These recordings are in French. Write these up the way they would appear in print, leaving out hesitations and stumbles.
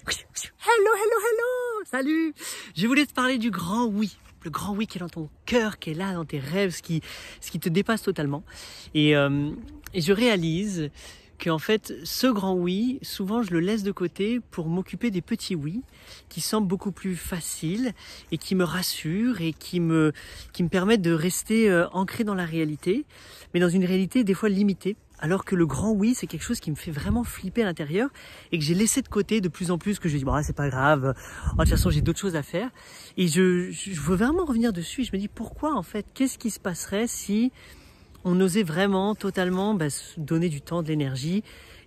Hello, hello, hello. Salut. Je voulais te parler du grand oui. Le grand oui qui est dans ton cœur, qui est là dans tes rêves, ce qui te dépasse totalement. Et je réalise qu'en fait, ce grand oui, souvent je le laisse de côté pour m'occuper des petits oui qui semblent beaucoup plus faciles et qui me rassurent et qui me permettent de rester ancré dans la réalité, mais dans une réalité des fois limitée. Alors que le grand oui, c'est quelque chose qui me fait vraiment flipper à l'intérieur et que j'ai laissé de côté de plus en plus, que je dis bon, c'est pas grave, de toute façon j'ai d'autres choses à faire. Et je veux vraiment revenir dessus et je me dis pourquoi en fait, qu'est-ce qui se passerait si on osait vraiment totalement se donner du temps, de l'énergie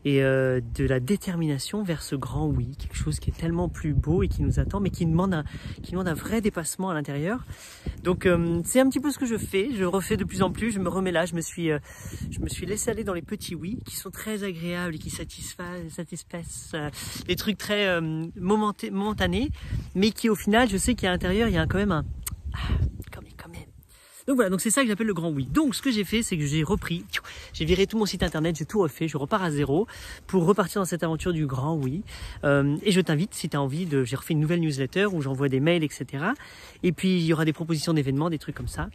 et de la détermination vers ce grand oui, quelque chose qui est tellement plus beau et qui nous attend, mais qui demande un vrai dépassement à l'intérieur. Donc c'est un petit peu ce que je fais, je refais de plus en plus, je me remets là, je me suis laissé aller dans les petits oui qui sont très agréables et qui satisfassent des trucs très momentanés, mais qui au final, je sais qu'à l'intérieur, il y a quand même un quand même. Donc voilà, donc c'est ça que j'appelle le grand oui. Donc ce que j'ai fait, c'est que j'ai viré tout mon site internet, j'ai tout refait, je repars à zéro pour repartir dans cette aventure du grand oui. Et je t'invite, si tu as envie, j'ai refait une nouvelle newsletter où j'envoie des mails, etc. Et puis il y aura des propositions d'événements, des trucs comme ça.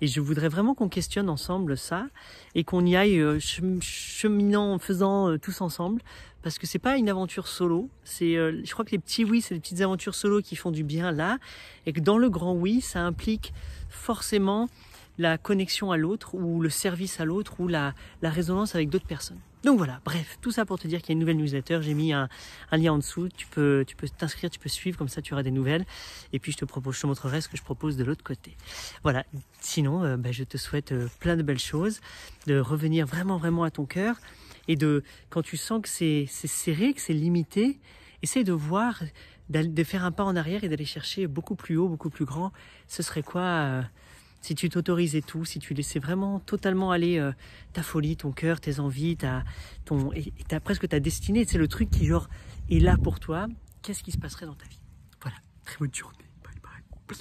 Et je voudrais vraiment qu'on questionne ensemble ça et qu'on y aille cheminant, faisant tous ensemble. Parce que c'est pas une aventure solo, je crois que les petits oui, c'est des petites aventures solo qui font du bien là, et que dans le grand oui, ça implique forcément la connexion à l'autre, ou le service à l'autre, ou la résonance avec d'autres personnes. Donc voilà, bref, tout ça pour te dire qu'il y a une nouvelle newsletter, j'ai mis un lien en dessous, tu peux t'inscrire, tu peux suivre, comme ça tu auras des nouvelles, et puis je te montrerai ce que je propose de l'autre côté. Voilà, sinon je te souhaite plein de belles choses, de revenir vraiment à ton cœur, et quand tu sens que c'est serré, que c'est limité, essaye de voir, de faire un pas en arrière et d'aller chercher beaucoup plus haut, beaucoup plus grand. Ce serait quoi si tu t'autorisais tout, si tu laissais vraiment totalement aller ta folie, ton cœur, tes envies, presque ta destinée, c'est le truc qui genre est là pour toi. Qu'est-ce qui se passerait dans ta vie? Voilà, très bonne journée. Bye bye.